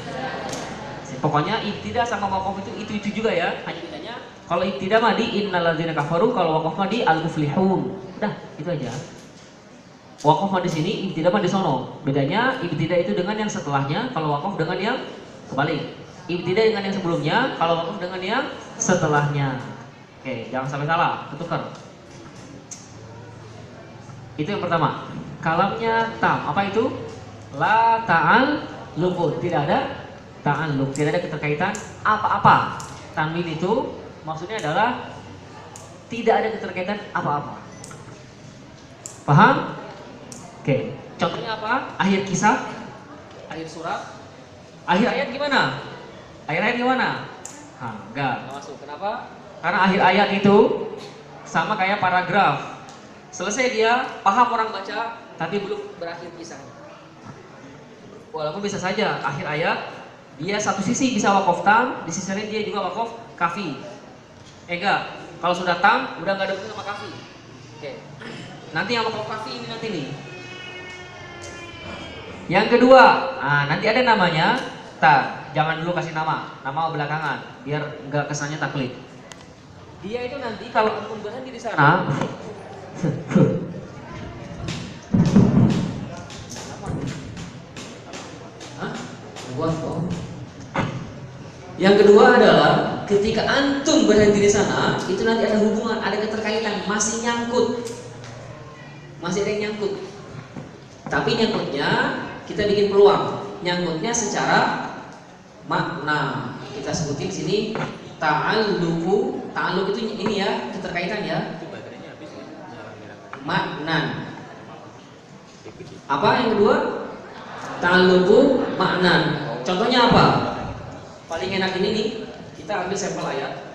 Pokoknya ibtidah sama waqaf itu juga ya. Hanya bedanya kalau ibtidah mah di innal ladzina kafaru, kalau waqaf mah di al-muflihun. Udah, itu aja. Waqaf mah di sini, ibtidah mah di sono. Bedanya ibtidah itu dengan yang setelahnya, kalau waqaf dengan yang kebalik. Ibtidah dengan yang sebelumnya, kalau waqaf dengan yang setelahnya. Oke, jangan sampai salah, ketukar. Itu yang pertama. Kalamnya tam. Apa itu? La ta'al luqud. Tidak ada ta'alluq, tidak ada keterkaitan apa-apa. Tanwin itu maksudnya adalah tidak ada keterkaitan apa-apa. Paham? Oke, contohnya apa? Akhir kisah, akhir surat, akhir ayat gimana? Akhir ayat gimana? Enggak masuk. Kenapa? Karena akhir ayat itu sama kayak paragraf. Selesai dia, paham orang baca, tapi belum berakhir kisahnya. Walaupun bisa saja akhir ayat dia satu sisi bisa waqaf tam, di sisi lain dia juga waqaf kafi. Enggak, kalau sudah tam udah nggak ada hubungan sama kafi. Oke. Nanti yang waqaf kafi ini nanti nih. Yang kedua, nanti ada namanya. Jangan dulu kasih nama belakangan, biar nggak kesannya taklid. Dia itu nanti kalau antum berhenti di sana, yang kedua adalah ketika antum berhenti di sana, itu nanti ada hubungan, ada keterkaitan, masih nyangkut, masih ada yang nyangkut. Tapi nyangkutnya kita bikin peluang, nyangkutnya secara makna. Kita sebutin sini ta'alluqu. Ta'alluq itu ini ya, keterkaitan ya. Makna. Apa yang kedua? Ta'alluqu makna. Contohnya apa? Paling enak ini nih, kita ambil sampel ayat.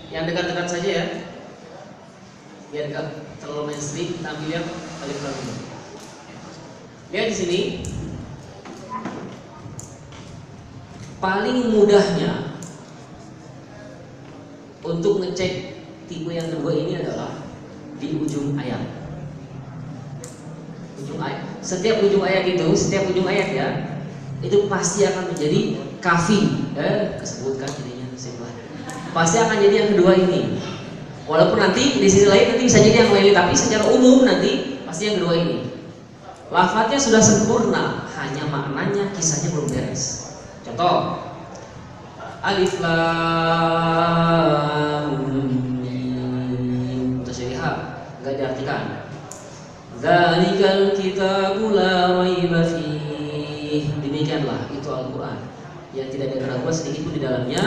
Yang dekat-dekat saja ya, biar gak terlalu mainstream. Kita ambil yang paling baru. Lihat di sini, paling mudahnya untuk ngecek tipe yang kedua ini adalah di ujung ayat. Ujung ayat. Setiap ujung ayat ya, itu pasti akan menjadi kafi. Kesebutkan jadinya sebelah. Pasti akan jadi yang kedua ini. Walaupun nanti di sisi lain nanti bisa jadi yang lain, tapi secara umum nanti pasti yang kedua ini. Lafadznya sudah sempurna, hanya maknanya kisahnya belum beres. Contoh, alif lam mim, tasyrihah enggak diartikan. Dzalikal kitabu la raiba fihi. Demikianlah itu Al-Qur'an yang tidak ada keraguan sedikit pun di dalamnya.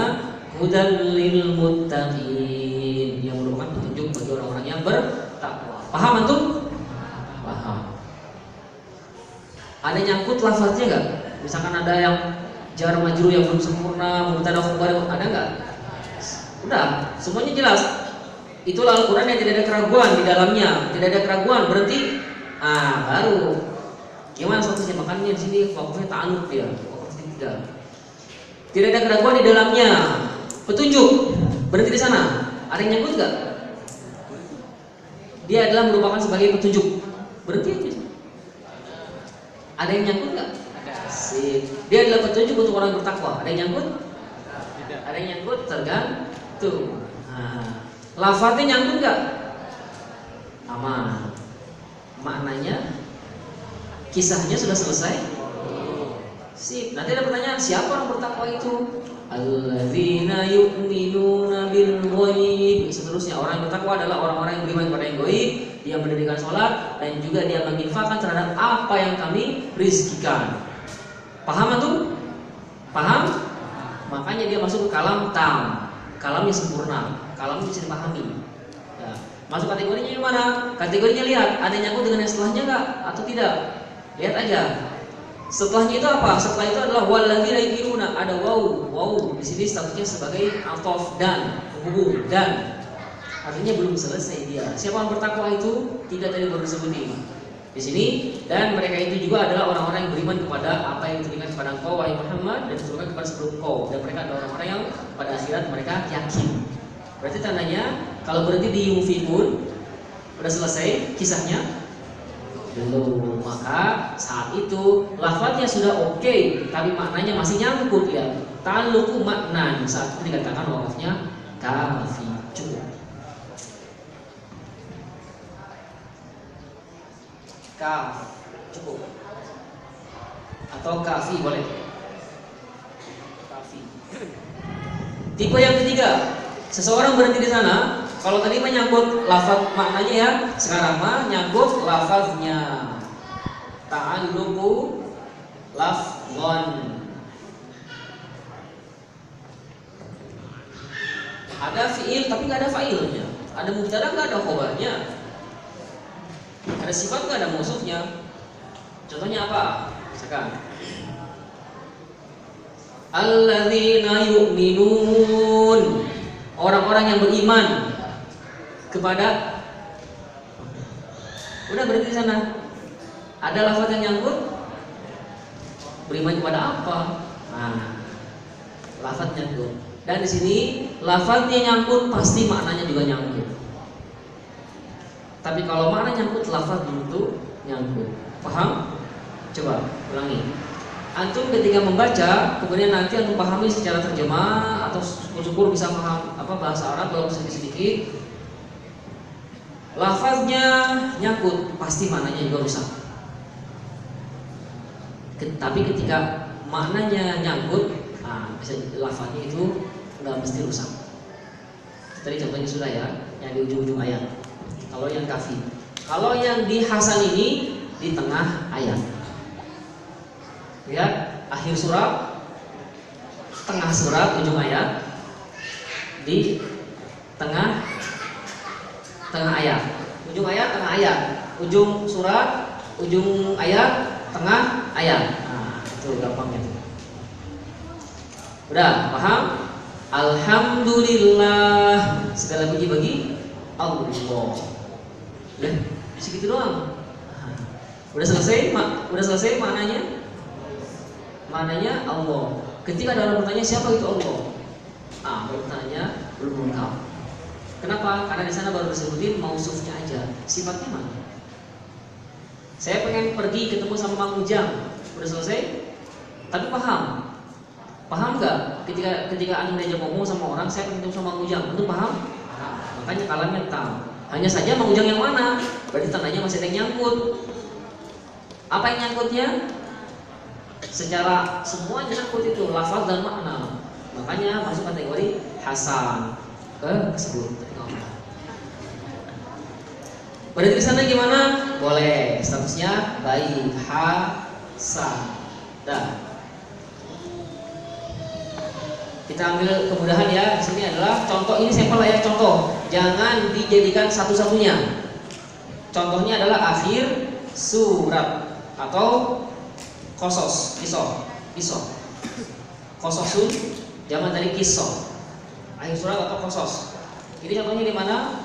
Hudal lil muttaqin, yang merupakan petunjuk bagi orang-orang yang bertakwa. Paham antum? Ada nyangkut lafaznya nggak? Misalkan ada yang jar majrur yang belum sempurna, mubtada khobar, ada nggak? Udah, semuanya jelas. Itulah Al-Quran yang tidak ada keraguan di dalamnya, tidak ada keraguan berarti baru gimana statusnya. Makanya di sini waktunya ta'alluq dia, waktunya tidak. Tidak ada keraguan di dalamnya. Petunjuk berarti di sana. Ada yang nyangkut nggak? Dia adalah merupakan sebagai petunjuk. Berarti ada yang nyangkut nggak? Sip. Dia adalah petunjuk untuk orang bertakwa. Ada yang nyangkut? Tidak. Ada yang nyangkut? Tergantung. Lafadznya nyangkut nggak? Aman. Maknanya, kisahnya sudah selesai. Sip. Nanti ada pertanyaan, siapa orang bertakwa itu? Alladzina yu'minuna bil ghaib. Seterusnya, orang yang bertakwa adalah orang-orang yang beriman kepada yang gaib, dia mendirikan sholat dan juga dia menginfakkan terhadap apa yang kami rizkikan. Paham tuh? Paham? Makanya dia masuk ke kalam tam, kalam yang sempurna, kalam yang bisa dipahami. Ya. Masuk kategorinya yang mana? Kategorinya lihat, ada yang nyangkut dengan yang setelahnya nggak atau tidak? Lihat aja. Setelahnya itu apa? Setelah itu adalah walladzina yu'minuna, ada waw di sini statusnya sebagai atof dan hubung dan artinya belum selesai dia. Siapa yang bertakwa itu? Tiga tadi baru disebutin di sini, dan mereka itu juga adalah orang-orang yang beriman kepada apa yang diberikan kepada engkau wahai Muhammad dan diturunkan kepada sebelum engkau, dan mereka adalah orang-orang yang pada akhirat mereka yakin. Berarti tandanya kalau berhenti di yufiqun udah selesai kisahnya? Belum. Maka saat itu lafadznya sudah oke, tapi maknanya masih nyangkut ya. Ta'alluqu maknan, saat itu dikatakan wakafnya kafi. Cukup. Kaf cukup atau kafi boleh. Kafi. Tipe yang ketiga, seseorang berhenti di sana. Kalau tadi menyangkut lafaz maknanya ya, sekarang mah nyangkut lafaznya. Ta'alluqu lafzon. Ada fiil tapi nggak ada fa'ilnya. Ada mubtada nggak ada khobarnya. Ada sifat nggak ada musuhnya. Contohnya apa? Misalkan alladzina yu'minun, orang-orang yang beriman kepada. Udah berarti di sana ada lafaz yang nyangkut. Beriman kepada apa? Nah, lafaz nyangkut. Dan di sini lafaznya nyangkut pasti maknanya juga nyangkut. Tapi kalau makna nyangkut, lafaz itu nyangkut. Paham? Coba ulangi. Antum ketika membaca, kemudian nanti antum pahami secara terjemah atau syukur bisa paham apa bahasa Arab walaupun sedikit-sedikit. Lafaznya nyangkut, pasti maknanya juga rusak. Tapi ketika maknanya nyangkut, bisa lafaznya itu nggak mesti rusak. Tadi contohnya sudah ya, yang di ujung-ujung ayat. Kalau yang kafi, kalau yang di hasan ini di tengah ayat. Lihat akhir surat, tengah surat, ujung ayat, di tengah ayat, ujung ayat, tengah ayat, ujung surat, ujung ayat, tengah ayat. Nah, itu gampang itu. Udah paham? Alhamdulillah, segala puji bagi Allah. Udah segitu doang. Udah selesai, udah selesai maknanya. Maknanya Allah. Ketika ada orang bertanya siapa itu Allah, bertanya belum lengkap. Kenapa? Karena di sana baru disebutin mausufnya aja. Sifatnya mana? Saya pengen pergi ketemu sama Mang Ujang. Udah selesai? Tapi paham? Paham nggak? Ketika antum diajak ngomong sama orang, saya pengen ketemu sama Mang Ujang. Antum paham? Makanya kalamnya tam. Hanya saja Mang Ujang yang mana? Berarti tandanya masih ada yang nyangkut. Apa yang nyangkutnya? Secara semuanya nyangkut itu lafaz dan makna. Makanya masuk kategori hasan tersebut. Berarti di sana gimana? Boleh, statusnya baik, hasan. Dah. Kita ambil kemudahan ya. Di sini adalah contoh, ini sampel ya, contoh. Jangan dijadikan satu-satunya. Contohnya adalah akhir surat atau kosos, kisoh. Kososun, zaman dari kisoh. Akhir surat atau kosos. Ini contohnya di mana?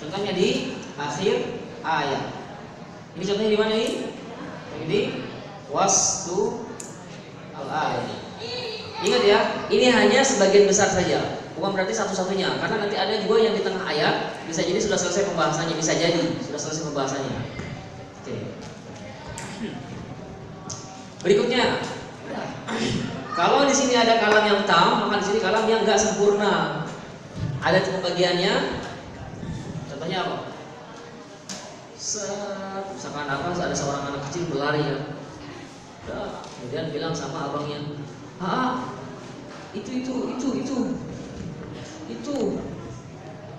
Contohnya di akhir ayat. Ini contohnya di mana ini? Ini wastu al-ayat. Ingat ya, ini hanya sebagian besar saja, bukan berarti satu-satunya. Karena nanti ada juga yang di tengah ayat, bisa jadi sudah selesai pembahasannya, bisa jadi sudah selesai pembahasannya. Oke. Berikutnya, kalau di sini ada kalam yang tam, maka di sini kalam yang enggak sempurna. Ada pembagiannya. Contohnya apa? Misalkan apa? Ada seorang anak kecil berlari ya. Kemudian bilang sama abangnya,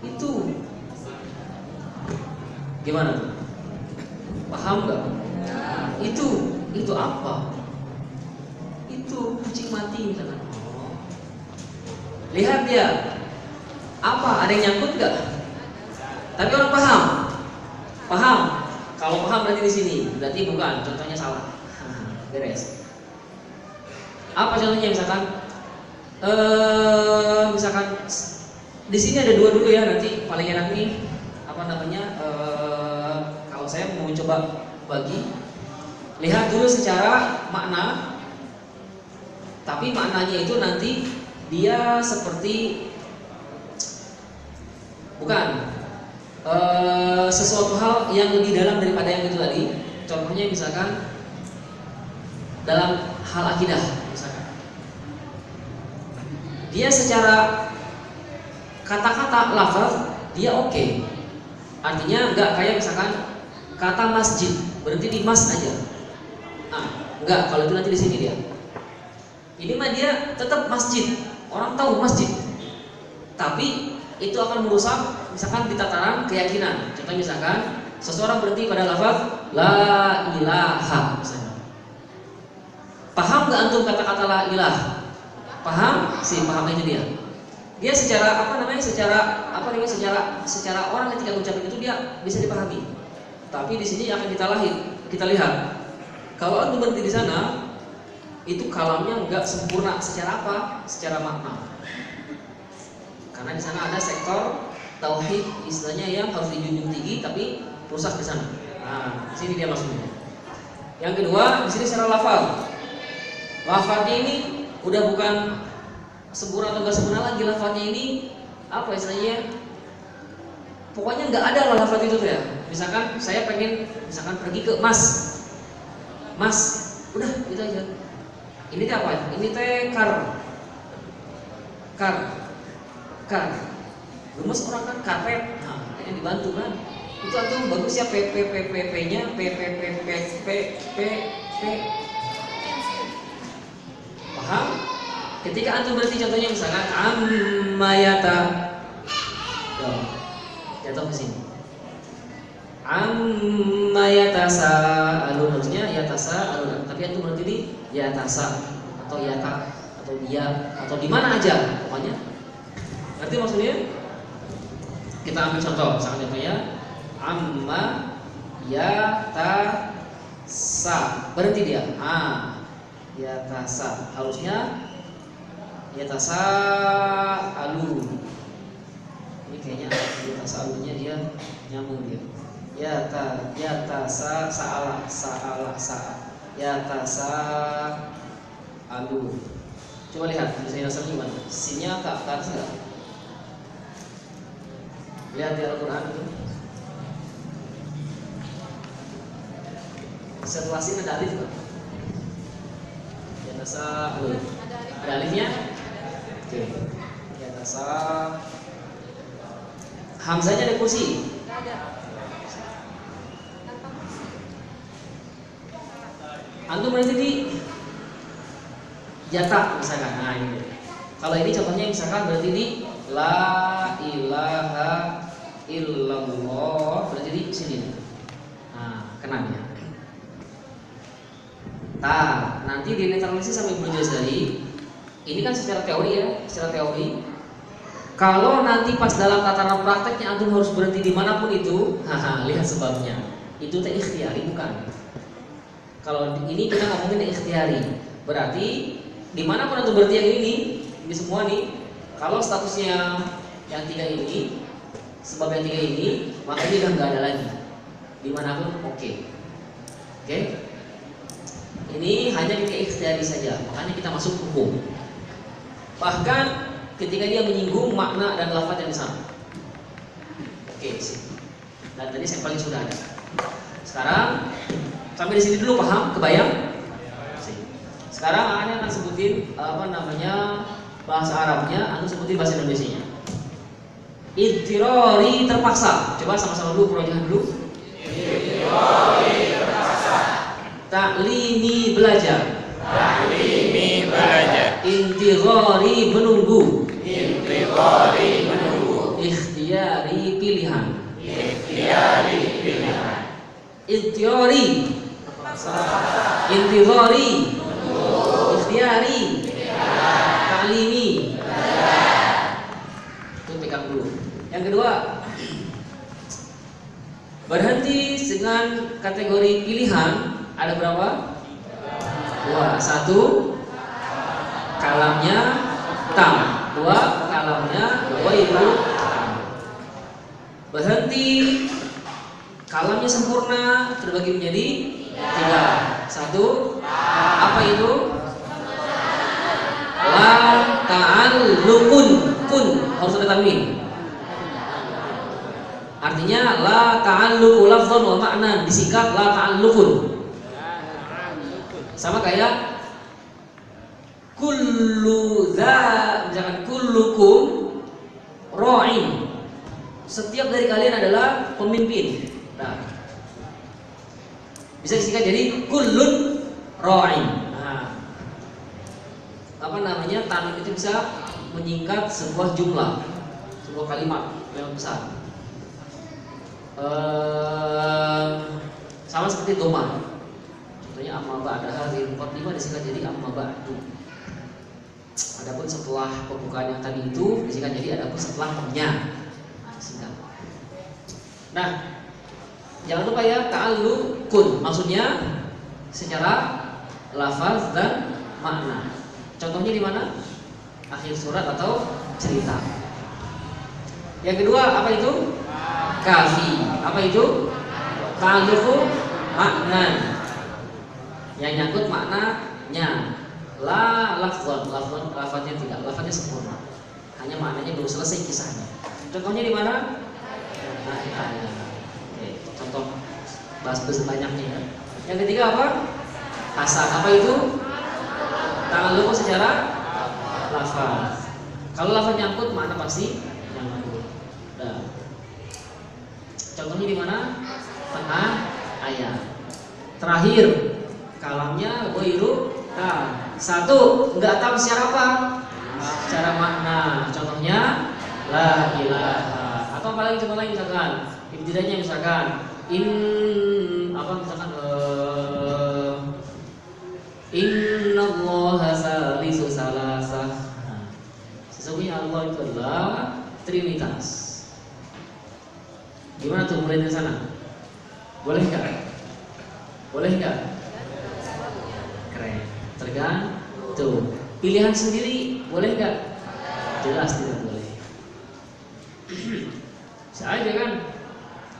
itu. Gimana tuh? Paham nggak? Itu apa? Itu kucing mati misalkan. Lihat dia, apa? Ada yang nyangkut nggak? Tapi orang paham. Kalau paham berarti di sini, berarti bukan. Contohnya salah. Beres. Apa contohnya misalkan di sini ada dua dulu ya, nanti paling enak nih kalau saya mau mencoba bagi, lihat dulu secara makna, tapi maknanya itu nanti dia seperti bukan sesuatu hal yang lebih dalam daripada yang itu tadi. Contohnya misalkan dalam hal akidah, misalkan dia secara kata-kata lafaz dia oke. Artinya enggak kayak misalkan kata masjid berhenti di mas aja. Enggak, kalau itu nanti di sini dia. Ini mah dia tetap masjid. Orang tahu masjid. Tapi itu akan merusak misalkan di tataran keyakinan. Contoh misalkan seseorang berhenti pada lafaz la ilaha misalnya. Paham nggak antum kata-kata la ilah? Paham? Paham itu dia. Dia secara secara orang ketika ucapin itu dia bisa dipahami. Tapi di sini akan kita lihat. Kalau antum berhenti di sana, itu kalamnya nggak sempurna secara apa? Secara makna. Karena di sana ada sektor tauhid istilahnya yang harus dijunjung tinggi, tapi rusak di sana. Di sini dia maksudnya. Yang kedua, di sini secara lafaz. Lafaznya ini udah bukan sempurna atau nggak sempurna lagi. Lafaznya ini apa istilahnya? Pokoknya nggak ada lafaz itu ya. Misalkan saya pengen pergi ke mas, udah gitu aja. Ini teh apa? Ini teh kar. Gemes orang kan karpet. Yang dibantu kan. Itu tuh bagus ya nya Paham? Ketika antum berarti contohnya misalkan ammayata. Jatuh ke sini. Ammayatasa alun harusnya yatasa alun. Tapi antum berarti di yatasa atau yata atau dia atau di mana aja pokoknya. Ngerti maksudnya? Kita ambil contoh, misalkan contohnya amma yatasa. Berhenti dia. Yatasa harusnya yatasa alu. Ini kayaknya yatasa alunya dia nyambung dia. Yatasa saala yatasa alu. Coba lihat tulisan dasarnya gimana? Sinnya ke atas enggak? Lihat di Al-Quran itu. Setelah sin ada alif enggak? Yatasa alu. Ada alifnya? Oke. Yatasa. Hamzanya ada kursi? Antum berarti di jatah misalkan. Ini. Kalau ini contohnya misalkan berarti di la ilaha illallah, berarti di sini. Kena dia. Nanti dinetralisasi sampai Ibnu Jazari. Ini kan secara teori ya, secara teori. Kalau nanti pas dalam tataran prakteknya antum harus berhenti dimanapun itu, lihat sebabnya. Itu teh ikhtiari bukan? Kalau ini kita ngomongin ikhtiari, berarti dimanapun atau berarti yang ini semua nih, kalau statusnya yang 3 ini, sebab yang 3 ini, maka ini udah nggak ada lagi. Dimanapun oke. Ini hanya kita ikhtiari saja, makanya kita masuk hukum. Bahkan ketika dia menyinggung makna dan lafaz yang sama. Sip. Dan tadi sampelnya sudah ada. Sekarang sampai di sini dulu paham, kebayang? Sekarang Anda akan sebutin bahasa Arabnya, Anda sebutin bahasa Indonesianya. Idtirori terpaksa. Coba sama-sama dulu, proyekan dulu. Idtirori terpaksa. Taklimi belajar. Taklimi belajar. Intighori menunggu. Intighori menunggu. Ikhtiyari pilihan. Ikhtiyari pilihan. Intighori. Intighori. Ikhtiyari. Taklimi. Itu pegang dulu. Yang kedua, berhenti dengan kategori pilihan ada berapa? 2. 1, kalamnya tam. 2, kalamnya ghairu tam. Berhenti, kalamnya sempurna terbagi menjadi 3. 1, apa itu? La ta'allukun, kun harus ada tanwin. Artinya la ta'alluqu lafdhan wa ma'nan, disingkat la ta'allukun. Sama kayak misalkan kullukum ra'in. Setiap dari kalian adalah pemimpin. Nah, bisa disingkat jadi kullun ra'in. Nah, tanwin itu bisa menyingkat sebuah jumlah, sebuah kalimat yang besar. Sama seperti doma. Contohnya amma ba'daha hadhil muqaddimah disingkat jadi amma ba'du. Adapun setelah pembukaan yang tadi itu disingkat jadi adapun setelahnya. Disingkat. Nah, jangan lupa ya ta'alluqun, maksudnya secara lafaz dan makna. Contohnya di mana? Akhir surat atau cerita. Yang kedua apa itu? Kafi. Apa itu? Ta'alluqu maknan. Yang nyangkut maknanya. La lafzan, lafaznya tidak, lafaznya sempurna. Hanya maknanya belum selesai kisahnya. Contohnya di mana? Nah, oke, contoh bahas banyaknya ya. Yang ketiga apa? Hasan. Apa itu? Ta'alluqu secara lafaz. Kalau lafaz nyangkut, makna pasti nyangkut. Nah, contohnya di mana? Tengah ayat. Terakhir, kalamnya ghairu tam. 1, enggak tam secara apa? Secara makna. Contohnya la ilaha. Atau apalagi contoh lain misalkan, ibtidanya misalkan Innallaha salisu salasah. Sesungguhnya Allah itu adalah Trinitas. Gimana tuh mulai dari sana? Boleh nggak? Boleh nggak? Keren. Tergantung. Pilihan sendiri boleh nggak? Jelas tidak boleh. Bisa aja kan?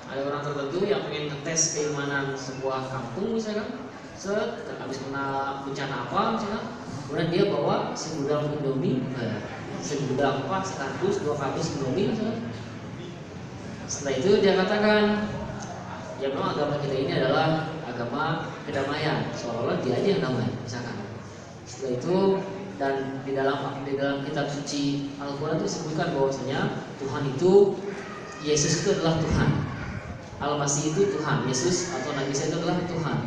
Ada orang tertentu yang pengen ngetes keimanan sebuah kampung misalkan. Habis kena bencana apa misalkan, kemudian dia bawa segudang Indomie, segudang sekardus, 2 kardus Indomie misalkan. Setelah itu dia katakan, ya memang agama kita ini adalah agama kedamaian, seolah-olah dia aja yang damai misalkan. Setelah itu dan di dalam kitab suci Al-Quran itu disebutkan bahwasanya Tuhan itu, Yesus itu adalah Tuhan, Al-Masih itu Tuhan, Yesus atau Nabi Isa itu adalah Tuhan.